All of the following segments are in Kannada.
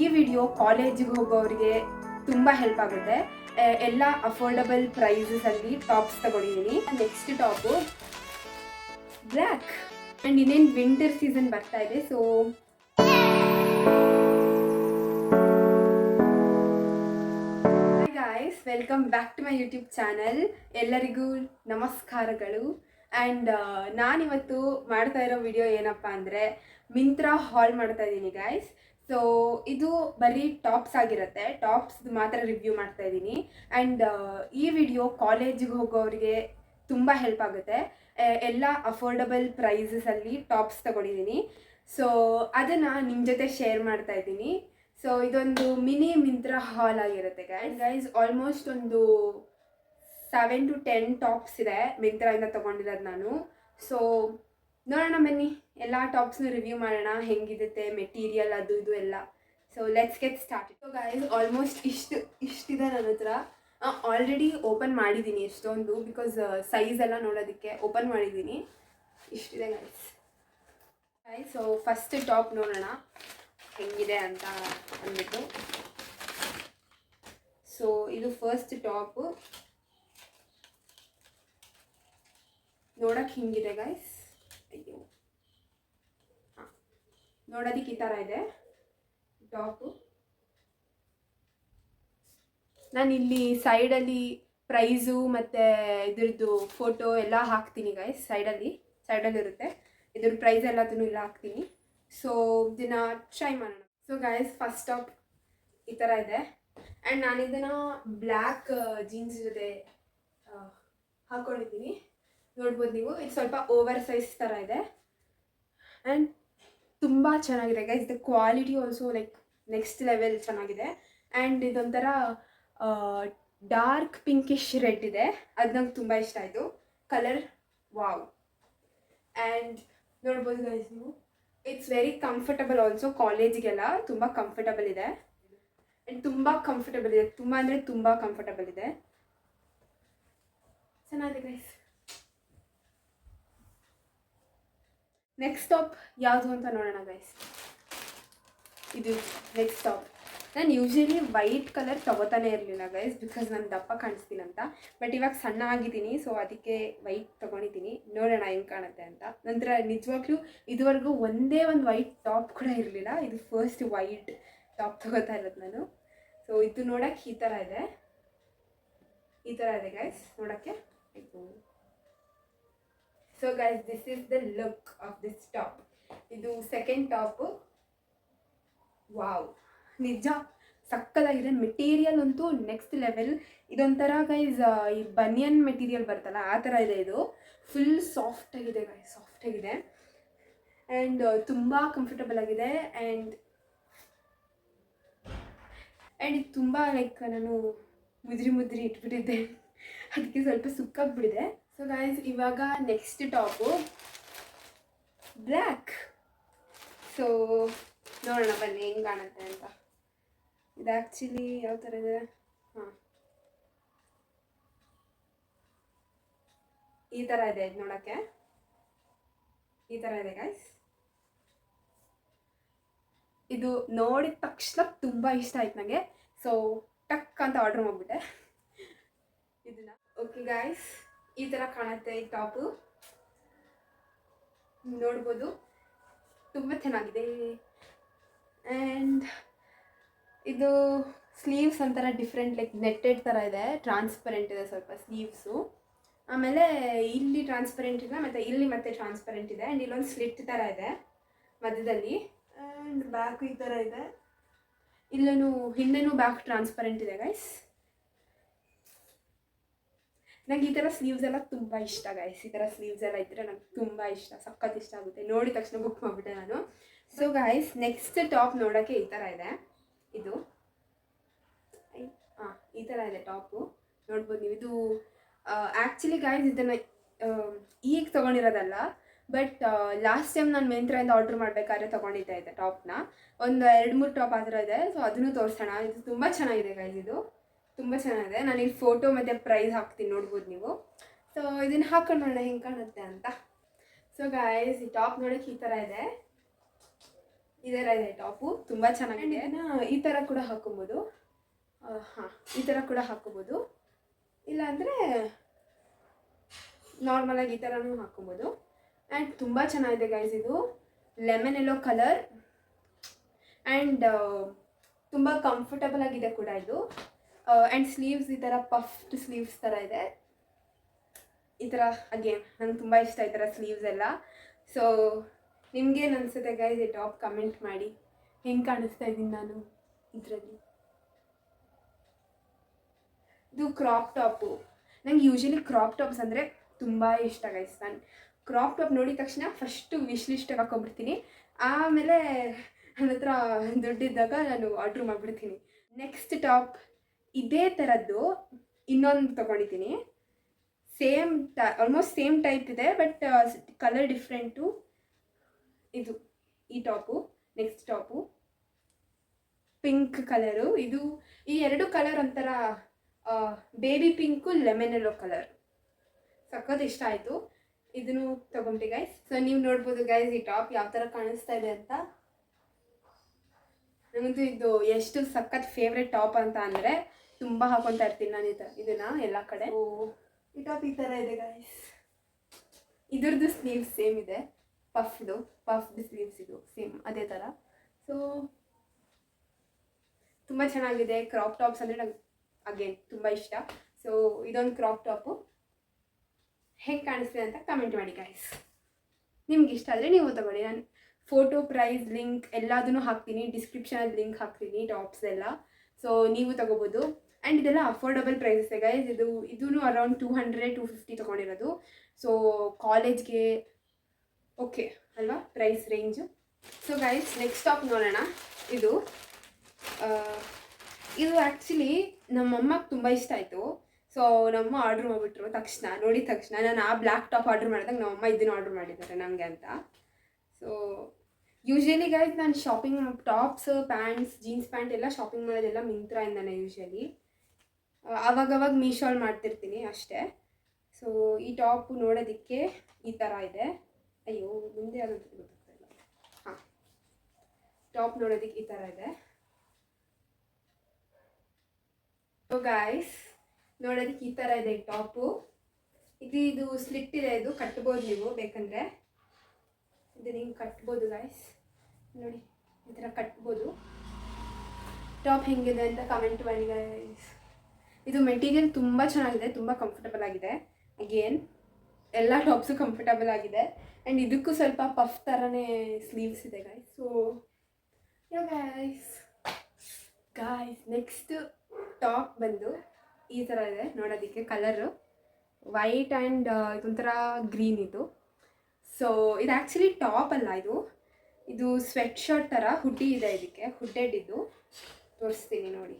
ಈ ವಿಡಿಯೋ ಕಾಲೇಜಿಗೆ ಹೋಗೋರಿಗೆ ತುಂಬ ಹೆಲ್ಪ್ ಆಗುತ್ತೆ. ಎಲ್ಲ ಅಫೋರ್ಡಬಲ್ ಪ್ರೈಸಸಲ್ಲಿ ಟಾಪ್ಸ್ ತಗೊಂಡಿದ್ದೀನಿ. Next top black. ಆ್ಯಂಡ್ ಇನ್ನೇನು ವಿಂಟರ್ ಸೀಸನ್ ಬರ್ತಾ ಇದೆ. So hi guys, welcome back to my YouTube channel. ಎಲ್ಲರಿಗೂ ನಮಸ್ಕಾರಗಳು. ಆ್ಯಂಡ್ ನಾನಿವತ್ತು ಮಾಡ್ತಾ ಇರೋ ವಿಡಿಯೋ ಏನಪ್ಪ ಅಂದರೆ ಮಿಂತ್ರಾ ಹಾಲ್ ಮಾಡ್ತಾ ಇದ್ದೀನಿ ಗಾಯ್ಸ್. ಸೊ ಇದು ಬರೀ ಟಾಪ್ಸ್ ಆಗಿರುತ್ತೆ, ಟಾಪ್ಸ್ ಮಾತ್ರ ರಿವ್ಯೂ ಮಾಡ್ತಾ ಇದ್ದೀನಿ. ಆ್ಯಂಡ್ ಈ ವಿಡಿಯೋ ಕಾಲೇಜಿಗೆ ಹೋಗೋರಿಗೆ ತುಂಬ ಹೆಲ್ಪ್ ಆಗುತ್ತೆ. ಎಲ್ಲ ಅಫೋರ್ಡಬಲ್ ಪ್ರೈಸಸಲ್ಲಿ ಟಾಪ್ಸ್ ತಗೊಂಡಿದ್ದೀನಿ. ಸೊ ಅದನ್ನು ನಿಮ್ಮ ಜೊತೆ ಶೇರ್ ಮಾಡ್ತಾ ಇದ್ದೀನಿ. ಸೊ ಇದೊಂದು ಮಿನಿ ಮಿಂತ್ರಾ ಹಾಲ್ ಆಗಿರುತ್ತೆ ಗೈಸ್. ಆಲ್ಮೋಸ್ಟ್ ಒಂದು 7 to 10 ಟಾಪ್ಸ್ ಇದೆ ಮಿಂತ್ರಾಯಿಂದ ತೊಗೊಂಡಿರೋದು ನಾನು. ಸೊ ನೋಡೋಣ ಬನ್ನಿ, ಎಲ್ಲ ಟಾಪ್ಸ್ನ ರಿವ್ಯೂ ಮಾಡೋಣ, ಹೆಂಗಿರುತ್ತೆ ಮೆಟೀರಿಯಲ್ ಅದು ಇದು ಎಲ್ಲ. So let's get start. So guys almost ಇಷ್ಟಿದೆ ನನ್ನ ಹತ್ರ. ಆಲ್ರೆಡಿ ಓಪನ್ ಮಾಡಿದ್ದೀನಿ ಎಷ್ಟೊಂದು, ಬಿಕಾಸ್ ಸೈಜ್ ಎಲ್ಲ ನೋಡೋದಕ್ಕೆ ಓಪನ್ ಮಾಡಿದ್ದೀನಿ. ಇಷ್ಟಿದೆ ಗೈಸ್. ಸೊ ಫಸ್ಟ್ ಟಾಪ್ ನೋಡೋಣ ಹೆಂಗಿದೆ ಅಂತ ಅಂದ್ಬಿಟ್ಟು. ಸೊ ಇದು ಫಸ್ಟ್ ಟಾಪು. ನೋಡೋಕ್ಕೆ ಹಿಂಗಿದೆ ಗೈಸ್. ಅಯ್ಯೋ, ಹಾಂ, ನೋಡೋದಕ್ಕೆ ಈ ಥರ ಇದೆ ಟಾಪು. ನಾನು ಇಲ್ಲಿ ಸೈಡಲ್ಲಿ ಪ್ರೈಸು ಮತ್ತು ಇದ್ರದ್ದು ಫೋಟೋ ಎಲ್ಲ ಹಾಕ್ತೀನಿ ಗೈಸ್. ಸೈಡಲ್ಲಿರುತ್ತೆ ಇದ್ರ ಪ್ರೈಸ್ ಎಲ್ಲದನ್ನು ಇಲ್ಲ ಹಾಕ್ತೀನಿ. ಸೊ ಇದನ್ನು ಟ್ರೈ ಮಾಡೋಣ. ಸೊ ಗೈಸ್ ಫಸ್ಟ್ ಟಾಪ್ ಈ ಥರ ಇದೆ. ಆ್ಯಂಡ್ ನಾನು ಇದನ್ನು ಬ್ಲ್ಯಾಕ್ ಜೀನ್ಸ್ ಜೊತೆ ಹಾಕ್ಕೊಂಡಿದ್ದೀನಿ, ನೋಡ್ಬೋದು ನೀವು. ಇದು ಸ್ವಲ್ಪ ಓವರ್ ಸೈಜ್ ಥರ ಇದೆ ಆ್ಯಂಡ್ ತುಂಬ ಚೆನ್ನಾಗಿದೆ guys. The quality also like next level ಚೆನ್ನಾಗಿದೆ. ಆ್ಯಂಡ್ ಇದೊಂಥರ ಡಾರ್ಕ್ ಪಿಂಕಿಶ್ ರೆಡ್ ಇದೆ, ಅದು ನಂಗೆ ತುಂಬ ಇಷ್ಟ ಆಯಿತು ಕಲರ್. ವಾವ್. ಆ್ಯಂಡ್ ನೋಡ್ಬೋದು ಗೈಸ್ ನೀವು, ಇಟ್ಸ್ ವೆರಿ ಕಂಫರ್ಟಬಲ್ ಆಲ್ಸೋ. ಕಾಲೇಜಿಗೆಲ್ಲ ತುಂಬ ಕಂಫರ್ಟಬಲ್ ಇದೆ. ಆ್ಯಂಡ್ ತುಂಬ ಕಂಫರ್ಟಬಲ್ ಇದೆ, ತುಂಬ ಅಂದರೆ ತುಂಬ ಕಂಫರ್ಟಬಲ್ ಇದೆ. ಚೆನ್ನಾಗಿದೆ ಗೈಸ್. ನೆಕ್ಸ್ಟ್ ಟಾಪ್ ಯಾವುದು ಅಂತ ನೋಡೋಣ ಗೈಸ್. ಇದು ನೆಕ್ಸ್ಟ್ ಟಾಪ್. ನಾನು ಯೂಶ್ವಲಿ ವೈಟ್ ಕಲರ್ ತಗೋತಾನೆ ಇರಲಿಲ್ಲ ಗೈಸ್, ಬಿಕಾಸ್ ನಾನು ದಪ್ಪ ಕಾಣಿಸ್ತೀನಂತ. ಬಟ್ ಇವಾಗ ಸಣ್ಣ ಆಗಿದ್ದೀನಿ, ಸೊ ಅದಕ್ಕೆ ವೈಟ್ ತೊಗೊಂಡಿದ್ದೀನಿ. ನೋಡೋಣ ಹೆಂಗೆ ಕಾಣುತ್ತೆ ಅಂತ. ನಂತರ ನಿಜವಾಗ್ಲೂ ಇದುವರೆಗೂ ಒಂದೇ ಒಂದು ವೈಟ್ ಟಾಪ್ ಕೂಡ ಇರಲಿಲ್ಲ. ಇದು ಫಸ್ಟ್ ವೈಟ್ ಟಾಪ್ ತೊಗೋತಾ ಇರೋದು ನಾನು. ಸೊ ಇದು ನೋಡೋಕ್ಕೆ ಈ ಥರ ಇದೆ ಗೈಸ್ ನೋಡೋಕ್ಕೆ. So guys this is the look of this top. ಇದು ಸೆಕೆಂಡ್ ಟಾಪು. ವಾವ್, ನಿಜ ಸಕ್ಕತ್ತಾಗಿದೆ. ಮೆಟೀರಿಯಲ್ ಅಂತೂ ನೆಕ್ಸ್ಟ್ ಲೆವೆಲ್. ಇದೊಂಥರ ಗೈಸ್ ಈ ಬನಿಯನ್ ಮೆಟೀರಿಯಲ್ ಬರ್ತಲ್ಲ ಆ ಥರ ಇದೆ. ಇದು ಫುಲ್ ಸಾಫ್ಟಾಗಿದೆ ಗೈಸ್, ಸಾಫ್ಟಾಗಿದೆ. ಆ್ಯಂಡ್ ತುಂಬ ಕಂಫರ್ಟಬಲ್ ಆಗಿದೆ. ಆ್ಯಂಡ್ ಇದು ತುಂಬ ಲೈಕ್ ನಾನು ಮುದ್ರಿ ಇಟ್ಬಿಟ್ಟಿದ್ದೆ, ಅದಕ್ಕೆ ಸ್ವಲ್ಪ ಸುಕ್ಕಾಗ್ಬಿಟ್ಟಿದೆ. ಸೊ ಗೈಸ್ ಇವಾಗ ನೆಕ್ಸ್ಟ್ ಟಾಪು ಬ್ಲ್ಯಾಕ್. ಸೊ ನೋಡೋಣ ಬನ್ನಿ ಹೆಂಗೆ ಕಾಣುತ್ತೆ ಅಂತ. ಇದು ಆ್ಯಕ್ಚುಲಿ ಯಾವ ಥರ ಇದೆ, ಹಾಂ ಈ ಥರ ಇದೆ. ಇದು ನೋಡೋಕ್ಕೆ ಈ ಥರ ಇದೆ ಗೈಸ್. ಇದು ನೋಡಿದ ತಕ್ಷಣ ತುಂಬ ಇಷ್ಟ ಆಯ್ತು ನನಗೆ. ಸೊ ಟಕ್ ಅಂತ ಆರ್ಡ್ರ್ ಮಾಡಿಬಿಟ್ಟೆ ಇದನ್ನು. ಓಕೆ ಗೈಸ್, ಈ ಥರ ಕಾಣುತ್ತೆ ಈ ಟಾಪು, ನೋಡ್ಬೋದು. ತುಂಬ ಚೆನ್ನಾಗಿದೆ. ಆ್ಯಂಡ್ ಇದು ಸ್ಲೀವ್ಸ್ ಒಂಥರ ಡಿಫ್ರೆಂಟ್, ಲೈಕ್ ನೆಟ್ಟೆಡ್ ಥರ ಇದೆ, ಟ್ರಾನ್ಸ್ಪರೆಂಟ್ ಇದೆ ಸ್ವಲ್ಪ ಸ್ಲೀವ್ಸು. ಆಮೇಲೆ ಇಲ್ಲಿ ಟ್ರಾನ್ಸ್ಪರೆಂಟ್ ಇದೆ, ಮತ್ತು ಇಲ್ಲಿ ಮತ್ತೆ ಟ್ರಾನ್ಸ್ಪರೆಂಟ್ ಇದೆ. ಆ್ಯಂಡ್ ಇಲ್ಲೊಂದು ಸ್ಲಿಟ್ ಥರ ಇದೆ ಮಧ್ಯದಲ್ಲಿ. ಆ್ಯಂಡ್ ಬ್ಯಾಕು ಈ ಥರ ಇದೆ. ಇಲ್ಲೂ ಹಿಂದೆನೂ ಬ್ಯಾಕ್ ಟ್ರಾನ್ಸ್ಪರೆಂಟ್ ಇದೆ ಗೈಸ್. ನಂಗೆ ಈ ಥರ ಸ್ಲೀವ್ಸ್ ಎಲ್ಲ ತುಂಬ ಇಷ್ಟ ಗೈಸ್. ಈ ಥರ ಸ್ಲೀವ್ಸ್ ಎಲ್ಲ ಇದ್ದರೆ ನಂಗೆ ತುಂಬ ಇಷ್ಟ, ಸಖತ್ ಇಷ್ಟ ಆಗುತ್ತೆ. ನೋಡಿದ ತಕ್ಷಣ ಬುಕ್ ಮಾಡಿಬಿಟ್ಟೆ ನಾನು. ಸೊ ಗೈಸ್ ನೆಕ್ಸ್ಟ್ ಟಾಪ್ ನೋಡೋಕ್ಕೆ ಈ ಥರ ಇದೆ. ಇದು ಹಾಂ ಈ ಥರ ಇದೆ ಟಾಪು, ನೋಡ್ಬೋದು ನೀವು. ಇದು ಆ್ಯಕ್ಚುಲಿ ಗೈಸ್ ಇದನ್ನು ಈಗ ತೊಗೊಂಡಿರೋದಲ್ಲ, ಬಟ್ ಲಾಸ್ಟ್ ಟೈಮ್ ನಾನು ಮಿಂತ್ರಾಯಿಂದ ಆರ್ಡ್ರ್ ಮಾಡಬೇಕಾದ್ರೆ ತೊಗೊಂಡಿದ್ದೆ ಇದೆ ಟಾಪ್ನ. ಒಂದು 2-3 ಟಾಪ್ ಆ ಥರ ಇದೆ. ಸೊ ಅದನ್ನು ತೋರಿಸೋಣ. ಇದು ತುಂಬ ಚೆನ್ನಾಗಿದೆ ಗೈಸ್, ಇದು ತುಂಬ ಚೆನ್ನಾಗಿದೆ. ನಾನು ಇಲ್ಲಿ ಫೋಟೋ ಮತ್ತು ಪ್ರೈಸ್ ಹಾಕ್ತೀನಿ, ನೋಡ್ಬೋದು ನೀವು. ಸೊ ಇದನ್ನು ಹಾಕೊಂಡು ನೋಡೋಣ ಹೆಂಗೆ ಕಾಣುತ್ತೆ ಅಂತ. ಸೊ ಗೈಸ್ ಈ ಟಾಪ್ ನೋಡೋಕ್ಕೆ ಈ ಥರ ಇದೆ. ಇದರ ಇದೆ ಟಾಪು, ತುಂಬ ಚೆನ್ನಾಗಿದೆ. ಈ ಥರ ಕೂಡ ಹಾಕೊಬೋದು. ಹಾಂ, ಈ ಥರ ಕೂಡ ಹಾಕೋಬೋದು, ಇಲ್ಲಾಂದರೆ ನಾರ್ಮಲಾಗಿ ಈ ಥರನೂ ಹಾಕೊಬೋದು. ಆ್ಯಂಡ್ ತುಂಬ ಚೆನ್ನಾಗಿದೆ ಗೈಸ್. ಇದು ಲೆಮನ್ ಎಲ್ಲೋ ಕಲರ್ ಆ್ಯಂಡ್ ತುಂಬ ಕಂಫರ್ಟಬಲ್ ಆಗಿದೆ ಕೂಡ ಇದು. ಆ್ಯಂಡ್ ಸ್ಲೀವ್ಸ್ ಈ ಥರ ಪಫ್ಡ್ ಸ್ಲೀವ್ಸ್ ಥರ ಇದೆ. ಈ ಥರ ಅಗೇನ್ ನಂಗೆ ತುಂಬ ಇಷ್ಟ ಈ ಥರ ಸ್ಲೀವ್ಸ್ ಎಲ್ಲ. ಸೊ ನಿಮ್ಗೇನು ಅನಿಸುತ್ತೆ ಗೈಸ್ ಈ ಟಾಪ್ ಕಮೆಂಟ್ ಮಾಡಿ. ಹೆಂಗೆ ಕಾಣಿಸ್ತಾ ಇದ್ದೀನಿ ನಾನು ಇದರಲ್ಲಿ? ಇದು ಕ್ರಾಪ್ ಟಾಪು. ನಂಗೆ ಯೂಶ್ವಲಿ ಕ್ರಾಪ್ ಟಾಪ್ಸ್ ಅಂದರೆ ತುಂಬ ಇಷ್ಟ ಗೈಸ್. ನಾನು ಕ್ರಾಪ್ ಟಾಪ್ ನೋಡಿದ ತಕ್ಷಣ ಫಸ್ಟು ವಿಶ್ ಲಿಸ್ಟಿಗೆ ಹಾಕೊಂಡ್ಬಿಡ್ತೀನಿ. ಆಮೇಲೆ ನನ್ನ ಹತ್ರ ದುಡ್ಡಿದ್ದಾಗ ನಾನು ಆರ್ಡ್ರ್ ಮಾಡಿಬಿಡ್ತೀನಿ. ನೆಕ್ಸ್ಟ್ ಟಾಪ್ ಇದೇ ಥರದ್ದು ಇನ್ನೊಂದು ತೊಗೊಂಡಿದ್ದೀನಿ. ಸೇಮ್ ಆಲ್ಮೋಸ್ಟ್ ಸೇಮ್ ಟೈಪ್ ಇದೆ, ಬಟ್ ಕಲರ್ ಡಿಫ್ರೆಂಟು. ಇದು ಈ top. Next top pink colour. ಇದು ಈ ಎರಡು ಕಲರ್ ಒಂಥರ baby pink lemon yellow colour. ಸಖತ್ ಇಷ್ಟ ಆಯಿತು. ಇದನ್ನು ತೊಗೊಂಬಿಟ್ಟು ಗೈಸ್. ಸೊ ನೀವು ನೋಡ್ಬೋದು ಗೈಸ್ ಈ ಟಾಪ್ ಯಾವ ಥರ ಕಾಣಿಸ್ತಾ ಇದೆ ಅಂತ. ನನಗಂತೂ ಇದು ಎಷ್ಟು ಸಖತ್ ಫೇವ್ರೆಟ್ ಟಾಪ್ ಅಂತ ಅಂದರೆ ತುಂಬ ಹಾಕೊತಾ ಇರ್ತೀನಿ ನಾನು ಇದನ್ನು ಎಲ್ಲ ಕಡೆ. ಈ ಟಾಪ್ ಈ ಥರ ಇದೆ ಗೈಸ್. ಇದ್ರದ್ದು ಸ್ಲೀವ್ಸ್ ಸೇಮ್ ಇದೆ, ಪಫ್ಡ್ ಸ್ಲೀವ್ಸ್ ಇದು ಸೇಮ್ ಅದೇ ಥರ. ಸೊ ತುಂಬ ಚೆನ್ನಾಗಿದೆ. ಕ್ರಾಪ್ ಟಾಪ್ಸ್ ಅಂದರೆ ನಂಗೆ ಅಗೇನ್ ತುಂಬ ಇಷ್ಟ. ಸೊ ಇದೊಂದು ಕ್ರಾಪ್ ಟಾಪು. ಹೇಗೆ ಕಾಣಿಸ್ತಿದೆ ಅಂತ ಕಮೆಂಟ್ ಮಾಡಿ ಗೈಸ್. ನಿಮ್ಗೆ ಇಷ್ಟ ಆದರೆ ನೀವು ತಗೊಳ್ಳಿ. ನಾನು ಫೋಟೋ, ಪ್ರೈಸ್, ಲಿಂಕ್ ಎಲ್ಲದನ್ನೂ ಹಾಕ್ತೀನಿ, ಡಿಸ್ಕ್ರಿಪ್ಷನಲ್ಲಿ ಲಿಂಕ್ ಹಾಕ್ತೀನಿ ಟಾಪ್ಸ್ ಎಲ್ಲ. ಸೊ ನೀವು ತೊಗೋಬೋದು. ಆ್ಯಂಡ್ ಇದೆಲ್ಲ ಅಫೋರ್ಡಬಲ್ ಪ್ರೈಸಸ್ ಗೈಸ್. ಇದೂ ಅರೌಂಡ್ 200-250 ತೊಗೊಂಡಿರೋದು. ಸೊ ಕಾಲೇಜ್ಗೆ ಓಕೆ ಅಲ್ವಾ price range. So guys next top ನೋಡೋಣ. ಇದು ಆ್ಯಕ್ಚುಲಿ ನಮ್ಮಮ್ಮಗೆ ತುಂಬ ಇಷ್ಟ ಆಯಿತು. ಸೊ ನಮ್ಮಮ್ಮ ಆರ್ಡ್ರ್ ಮಾಡಿಬಿಟ್ರು ನೋಡಿದ ತಕ್ಷಣ. ನಾನು ಆ ಬ್ಲ್ಯಾಕ್ ಟಾಪ್ ಆರ್ಡ್ರ್ ಮಾಡಿದಾಗ ನಮ್ಮಮ್ಮ ಇದನ್ನು ಆರ್ಡ್ರ್ ಮಾಡಿದ್ದಾರೆ ನನಗೆ ಅಂತ. ಸೊ ಯೂಶ್ವಲಿ ಗೈಸ್ ನಾನು shopping tops, pants, jeans pant ಎಲ್ಲ ಶಾಪಿಂಗ್ ಮಾಡೋದೆಲ್ಲ ಮಿಂತ್ರಾಯಿಂದನೇ ಯೂಶ್ವಲಿ. ಅವಾಗವಾಗ ಮೀಶೋಲ್ ಮಾಡ್ತಿರ್ತೀನಿ ಅಷ್ಟೇ. ಸೊ ಈ ಟಾಪು ನೋಡೋದಕ್ಕೆ ಈ ಥರ ಇದೆ. ಅಯ್ಯೋ ಮುಂದೆ ಆಗೋದು ಗೊತ್ತಾಗ್ತಾ ಇಲ್ಲ. ಹಾಂ, ಟಾಪ್ ನೋಡೋದಕ್ಕೆ ಈ ಥರ ಇದೆ. ಸೊ ಗೈಸ್ ನೋಡೋದಕ್ಕೆ ಈ ಥರ ಇದೆ ಟಾಪು. ಇದು ಸ್ಲಿಟ್ ಇದೆ. ಇದು ಕಟ್ಬೋದು ನೀವು ಬೇಕಂದರೆ. ಇದನ್ನ ಹಿಂಗೆ ಕಟ್ಬೋದು ಗೈಸ್. ನೋಡಿ ಈ ಥರ ಕಟ್ಬೋದು. ಟಾಪ್ ಹೆಂಗಿದೆ ಅಂತ ಕಮೆಂಟ್ ಮಾಡಿ ಗೈಸ್. ಇದು ಮೆಟೀರಿಯಲ್ ತುಂಬ ಚೆನ್ನಾಗಿದೆ, ತುಂಬ ಕಂಫರ್ಟಬಲ್ ಆಗಿದೆ. ಅಗೇನ್ ಎಲ್ಲ ಟಾಪ್ಸು ಕಂಫರ್ಟಬಲ್ ಆಗಿದೆ. ಆ್ಯಂಡ್ ಇದಕ್ಕೂ ಸ್ವಲ್ಪ ಪಫ್ ಥರನೇ ಸ್ಲೀವ್ಸ್ ಇದೆ guys. So guys next top ಬಂದು ಈ ಥರ ಇದೆ ನೋಡೋದಕ್ಕೆ. ಕಲರು ವೈಟ್ ಆ್ಯಂಡ್ ಇದೊಂಥರ ಗ್ರೀನ್ ಇದು. ಸೊ ಇದು ಆ್ಯಕ್ಚುಲಿ ಟಾಪ್ ಅಲ್ಲ, ಇದು ಸ್ವೆಟ್ ಶರ್ಟ್ ಥರ ಹುಡ್ಡಿ ಇದೆ. ಇದಕ್ಕೆ ಹುಡ್ಡೆಡ್ ಇದು ತೋರಿಸ್ತೀನಿ ನೋಡಿ.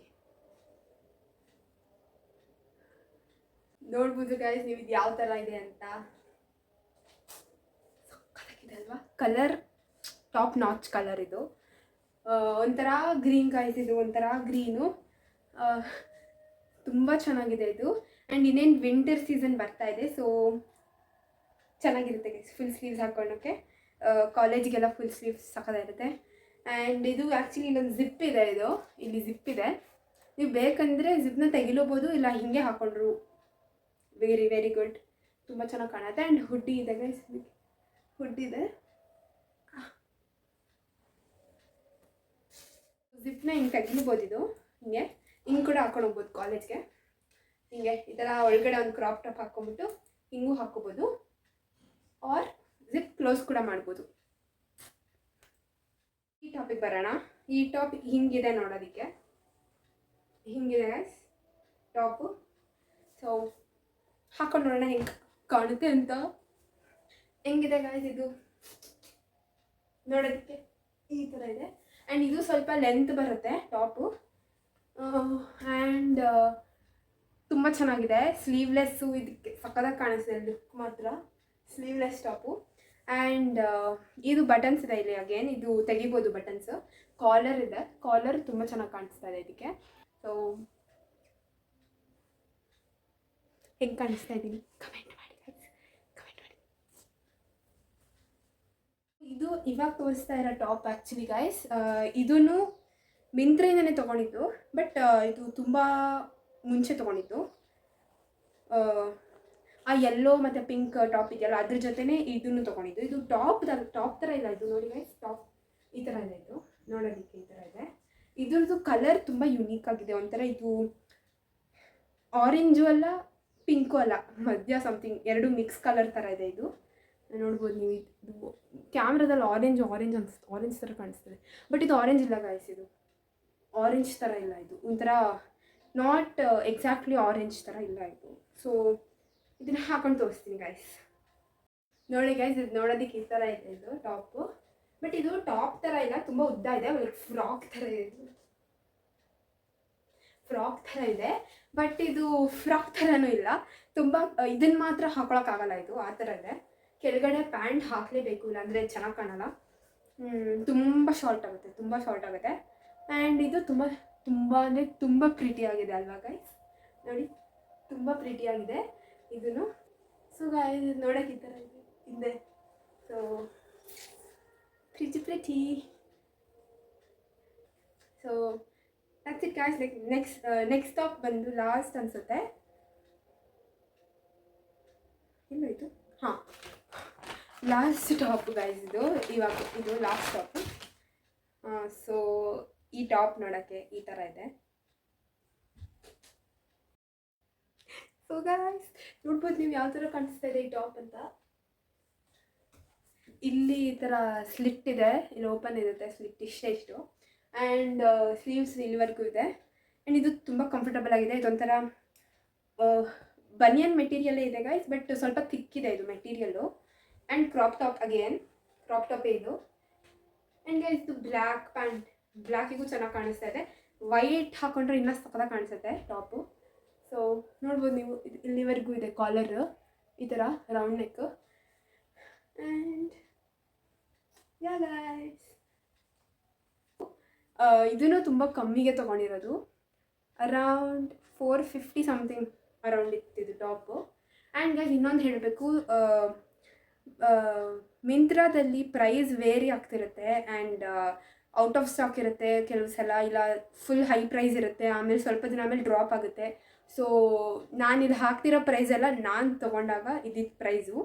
ನೋಡ್ಬೋದು ಗೈಸ್ ನೀವು ಇದು ಯಾವ ಥರ ಇದೆ ಅಂತ. ಸಕ್ಕತ್ತಾಗಿದೆ ಅಲ್ವಾ ಕಲರ್? ಟಾಪ್ ನಾಚ್ ಕಲರ್ ಇದು. ಒಂಥರ ಗ್ರೀನ್ ಗೈಸ್. ಇದು ಒಂಥರ ಗ್ರೀನು, ತುಂಬ ಚೆನ್ನಾಗಿದೆ ಇದು. ಆ್ಯಂಡ್ ಇನ್ನೇನು ವಿಂಟರ್ ಸೀಸನ್ ಬರ್ತಾ ಇದೆ. ಸೊ ಚೆನ್ನಾಗಿರುತ್ತೆ ಗೈಸ್ ಫುಲ್ ಸ್ಲೀವ್ಸ್ ಹಾಕೊಳ್ಳೋಕ್ಕೆ. ಕಾಲೇಜಿಗೆಲ್ಲ ಫುಲ್ ಸ್ಲೀವ್ಸ್ ಸಕ್ಕತ್ತಾಗಿರುತ್ತೆ. ಆ್ಯಂಡ್ ಇದು ಆ್ಯಕ್ಚುಲಿ ಇಲ್ಲೊಂದು ಜಿಪ್ ಇದೆ. ಇಲ್ಲಿ ಜಿಪ್ ಇದೆ. ನೀವು ಬೇಕಂದರೆ ಜಿಪ್ನ ತೆಗಿಲೂಬೋದು, ಇಲ್ಲ ಹೀಗೆ ಹಾಕೊಂಡ್ರು ವೆರಿ ವೆರಿ ಗುಡ್. ತುಂಬ ಚೆನ್ನಾಗಿ ಕಾಣುತ್ತೆ. ಆ್ಯಂಡ್ ಹುಡ್ಡಿ ಇದೆ ಗೈಸ್. ಹುಡ್ಡಿ ಇದೆ. ಜಿಪ್ನ ಹಿಂಗೆ ತೆಗಿಲೂಬೋದು. ಇದು ಹಿಂಗೆ ಕೂಡ ಹಾಕೊಂಡು ಹೋಗ್ಬೋದು ಕಾಲೇಜ್ಗೆ. ಹಿಂಗೆ ಈ ಥರ ಒಳಗಡೆ ಒಂದು ಕ್ರಾಪ್ ಟಾಪ್ ಹಾಕ್ಕೊಂಬಿಟ್ಟು ಹಿಂಗೂ ಹಾಕ್ಕೋಬೋದು. ಆರ್ ಜಿಪ್ ಕ್ಲೋಸ್ ಕೂಡ ಮಾಡ್ಬೋದು. ಈ ಟಾಪಿಗೆ ಬರೋಣ. ಈ ಟಾಪ್ ಹಿಂಗಿದೆ ನೋಡೋದಕ್ಕೆ. ಹಿಂಗಿದೆ ಗೈಸ್ ಟಾಪು. ಸೊ ಹಾಕೊಂಡು ನೋಡೋಣ ಹೆಂಗೆ ಕಾಣುತ್ತೆ ಅಂತ. ಹೆಂಗಿದೆ ಗೈಸ್ ಇದು ನೋಡೋದಕ್ಕೆ ಈ ಥರ ಇದೆ. ಆ್ಯಂಡ್ ಇದು ಸ್ವಲ್ಪ ಲೆಂತ್ ಬರುತ್ತೆ ಟಾಪು. ಆ್ಯಂಡ್ ತುಂಬ ಚೆನ್ನಾಗಿದೆ. ಸ್ಲೀವ್ಲೆಸ್ಸು ಇದಕ್ಕೆ ಸಕ್ಕತ್ತಾಗಿ ಕಾಣಿಸ್ತಿದೆ ಲುಕ್ ಮಾತ್ರ. Sleeveless top. ಆ್ಯಂಡ್ ಇದು ಬಟನ್ಸ್ ಇದೆ ಇಲ್ಲಿ. ಅಗೇನ್ ಇದು ತೆಗಿಬೋದು ಬಟನ್ಸು. ಕಾಲರ್ ಇದೆ. ಕಾಲರ್ ತುಂಬ ಚೆನ್ನಾಗಿ ಕಾಣಿಸ್ತಾ ಇದೆ ಇದಕ್ಕೆ. ಸೊ ಹೆಂಗೆ ಕಾಣಿಸ್ತಾ ಇದ್ದೀನಿ ಕಮೆಂಟ್ ಮಾಡಿ. ಇದು ಇವಾಗ ತೋರಿಸ್ತಾ ಇರೋ ಟಾಪ್ ಆ್ಯಕ್ಚುಲಿ ಗೈಸ್, ಇದನ್ನು ಮಿಂತ್ರೆಯಿಂದನೇ ತೊಗೊಂಡಿದ್ದು. ಬಟ್ ಇದು ತುಂಬ ಮುಂಚೆ ತೊಗೊಂಡಿದ್ದು. ಆ ಯೆಲ್ಲೋ ಮತ್ತು ಪಿಂಕ್ ಟಾಪ್ ಇದೆಯಲ್ಲ ಅದ್ರ ಜೊತೆನೇ ಇದನ್ನು ತೊಗೊಂಡಿದ್ದು. ಇದು ಟಾಪ್ ಥರ ಇಲ್ಲ, ಇದು ನೋಡಿ ಗೈಸ್, ಟಾಪ್ ಈ ಥರ ಇದೆ. ಇದು ನೋಡೋದಕ್ಕೆ ಈ ಥರ ಇದೆ. ಇದ್ರದ್ದು ಕಲರ್ ತುಂಬ ಯುನೀಕ್ ಆಗಿದೆ. ಒಂಥರ ಇದು ಆರೆಂಜು ಅಲ್ಲ ಪಿಂಕು ಅಲ್ಲ, ಮಧ್ಯ ಸಮಥಿಂಗ್ ಎರಡು ಮಿಕ್ಸ್ ಕಲರ್ ಥರ ಇದೆ. ಇದು ನೋಡ್ಬೋದು ನೀವು. ಇದು ಕ್ಯಾಮ್ರಾದಲ್ಲಿ ಆರೆಂಜ್ ಥರ ಕಾಣಿಸ್ತದೆ, ಬಟ್ ಇದು ಆರೆಂಜ್ ಇಲ್ಲ ಗಾಯ್ಸ್. ಇದು ಆರೆಂಜ್ ಥರ ಇಲ್ಲ, ಇದು ಒಂಥರ ನಾಟ್ ಎಕ್ಸಾಕ್ಟ್ಲಿ ಆರೆಂಜ್ ಥರ ಇಲ್ಲ ಇದು. ಸೊ ಇದನ್ನು ಹಾಕೊಂಡು ತೋರಿಸ್ತೀನಿ ಗಾಯ್ಸ್. ನೋಡಿ ಗೈಸ್, ಇದು ನೋಡೋದಕ್ಕೆ ಈ ಥರ ಇದೆ ಇದು ಟಾಪು. ಬಟ್ ಇದು ಟಾಪ್ ಥರ ಇಲ್ಲ, ತುಂಬ ಉದ್ದ ಇದೆ. ಫ್ರಾಕ್ ಥರ ಇದೆ, ಫ್ರಾಕ್ ಥರ ಇದೆ. ಬಟ್ ಇದು ಫ್ರಾಕ್ ಥರನೂ ಇಲ್ಲ, ತುಂಬ ಇದನ್ನು ಮಾತ್ರ ಹಾಕೊಳಕ್ಕಾಗಲ್ಲ, ಇದು ಆ ಥರ ಇದೆ. ಕೆಳಗಡೆ ಪ್ಯಾಂಟ್ ಹಾಕಲೇಬೇಕು, ಇಲ್ಲಾಂದರೆ ಚೆನ್ನಾಗಿ ಕಾಣಲ್ಲ. ತುಂಬ ಶಾರ್ಟ್ ಆಗುತ್ತೆ. ಆ್ಯಂಡ್ ಇದು ತುಂಬ ಪ್ರಿಟಿಯಾಗಿದೆ ಅಲ್ವಾ ಗೈಸ್? ನೋಡಿ, ತುಂಬ ಪ್ರಿಟಿಯಾಗಿದೆ ಇದನ್ನು. ಸೊ ಗೈಸ್, ನೋಡೋಕೆ ಈ ಥರ ಇದೆ ಹಿಂದೆ. So pretty. So that's it guys. Like next top ಬಂದು ಲಾಸ್ಟ್ ಅನಿಸುತ್ತೆ. ಇಲ್ಲ ಇದು ಹಾಂ ಲಾಸ್ಟ್ ಟಾಪ್ ಗೈಸ್. ಇದು ಲಾಸ್ಟ್ ಟಾಪ್. ಸೊ ಈ ಟಾಪ್ ನೋಡೋಕ್ಕೆ ಈ ಥರ ಇದೆ. ಸೊ ಗೈಸ್, ನೋಡ್ಬೋದು ನೀವು ಯಾವ ಥರ ಕಾಣಿಸ್ತಾ ಇದೆ ಈ ಟಾಪ್ ಅಂತ. ಇಲ್ಲಿ ಈ ಥರ ಸ್ಲಿಟ್ ಇದೆ, ಇಲ್ಲಿ ಓಪನ್ ಇರುತ್ತೆ ಸ್ಲಿಟ್ ಇಷ್ಟು. ಆ್ಯಂಡ್ ಸ್ಲೀವ್ಸ್ ಇಲ್ಲಿವರೆಗೂ ಇದೆ. ಆ್ಯಂಡ್ ಇದು ತುಂಬ ಕಂಫರ್ಟಬಲ್ ಆಗಿದೆ. ಇದೊಂಥರ ಬನಿಯನ್ ಮೆಟೀರಿಯಲ್ಲೇ ಇದೆ ಗೈಸ್, ಬಟ್ ಸ್ವಲ್ಪ ಥಿಕ್ಕಿದೆ ಇದು ಮೆಟೀರಿಯಲ್ಲು. ಆ್ಯಂಡ್ ಕ್ರಾಪ್ ಟಾಪೇ ಇದು. ಆ್ಯಂಡ್ ಗೈಸ್, ಇದು ಬ್ಲ್ಯಾಕ್ ಪ್ಯಾಂಟ್, ಬ್ಲ್ಯಾಕಿಗೂ ಚೆನ್ನಾಗಿ ಕಾಣಿಸ್ತಾ ಇದೆ. ವೈಟ್ ಹಾಕೊಂಡ್ರೆ ಇನ್ನೂ ಸಕ್ಕತ್ತಾಗಿ ಕಾಣಿಸುತ್ತೆ ಟಾಪು. ಸೊ ನೋಡ್ಬೋದು ನೀವು, ಇಲ್ಲಿವರೆಗೂ ಇದೆ ಕಾಲರ್, ಈ ಥರ round neck. And yeah guys, ಇದನ್ನು ತುಂಬ ಕಮ್ಮಿಗೆ ತೊಗೊಂಡಿರೋದು. ಅರೌಂಡ್ 450 ಸಮಥಿಂಗ್ ಅರೌಂಡ್ ಇತ್ತಿದ್ದು ಟಾಪು. ಆ್ಯಂಡ್ ಗೈಸ್, ಇನ್ನೊಂದು ಹೇಳಬೇಕು, ಮಿಂತ್ರಾದಲ್ಲಿ ಪ್ರೈಸ್ ವೇರಿ ಆಗ್ತಿರುತ್ತೆ. ಆ್ಯಂಡ್ ಔಟ್ ಆಫ್ ಸ್ಟಾಕ್ ಇರುತ್ತೆ ಕೆಲವು ಸಲ, ಇಲ್ಲ ಫುಲ್ ಹೈ ಪ್ರೈಸ್ ಇರುತ್ತೆ, ಆಮೇಲೆ ಸ್ವಲ್ಪ ದಿನ ಆಮೇಲೆ ಡ್ರಾಪ್ ಆಗುತ್ತೆ. ಸೊ ನಾನು ಇಲ್ಲಿ ಹಾಕ್ತಿರೋ ಪ್ರೈಸೆಲ್ಲ ನಾನು ತೊಗೊಂಡಾಗ ಇದ್ದಿದ್ದ ಪ್ರೈಸು.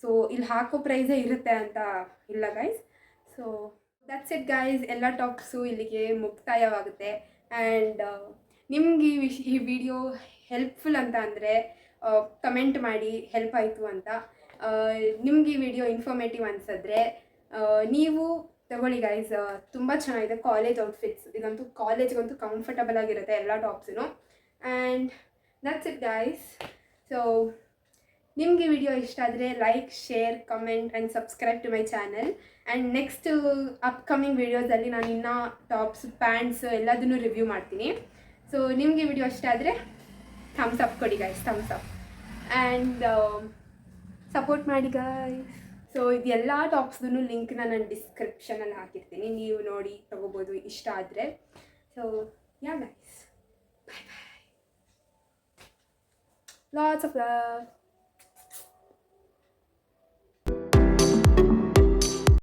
ಸೊ ಇಲ್ಲಿ ಹಾಕೋ ಪ್ರೈಸೇ ಇರುತ್ತೆ ಅಂತ ಇಲ್ಲ guys. So that's it guys. ಎಲ್ಲ ಟಾಪ್ಸು ಇಲ್ಲಿಗೆ ಮುಕ್ತಾಯವಾಗುತ್ತೆ. ಆ್ಯಂಡ್ ನಿಮ್ಗೆ ಈ ವಿಡಿಯೋ ಹೆಲ್ಪ್ಫುಲ್ ಅಂತ ಅಂದರೆ ಕಮೆಂಟ್ ಮಾಡಿ ಹೆಲ್ಪ್ ಆಯಿತು ಅಂತ. ನಿಮ್ಗೆ ಈ ವಿಡಿಯೋ ಇನ್ಫಾರ್ಮೇಟಿವ್ ಅನಿಸಿದ್ರೆ ನೀವು ತಗೊಳ್ಳಿ ಗೈಸ್. ತುಂಬ ಚೆನ್ನಾಗಿದೆ ಕಾಲೇಜ್ ಔಟ್ಫಿಟ್ಸ್. ಇದಂತೂ ಕಾಲೇಜ್ಗಂತೂ ಕಂಫರ್ಟಬಲ್ ಆಗಿರುತ್ತೆ ಎಲ್ಲ ಟಾಪ್ಸೂ. And that's it guys. So ನಿಮಗೆ ವಿಡಿಯೋ ಇಷ್ಟ ಆದರೆ like, share, comment and subscribe to my channel. And next upcoming ವೀಡಿಯೋಸಲ್ಲಿ ನಾನು ಇನ್ನೂ ಟಾಪ್ಸ್, ಪ್ಯಾಂಟ್ಸ್ ಎಲ್ಲದನ್ನೂ ರಿವ್ಯೂ ಮಾಡ್ತೀನಿ. ಸೊ ನಿಮಗೆ ವಿಡಿಯೋ ಇಷ್ಟ ಆದರೆ ಥಮ್ಸ್ ಅಪ್ ಕೊಡಿ guys, thumbs up. And support ಮಾಡಿ ಗೈಸ್. ಸೊ ಇದೆಲ್ಲ ಟಾಪ್ಸ್ದು ಲಿಂಕ್ನ ನಾನು ಡಿಸ್ಕ್ರಿಪ್ಷನಲ್ಲಿ ಹಾಕಿರ್ತೀನಿ, ನೀವು ನೋಡಿ ತೊಗೋಬೋದು ಇಷ್ಟ ಆದರೆ. So yeah guys, bye bye, lots of love.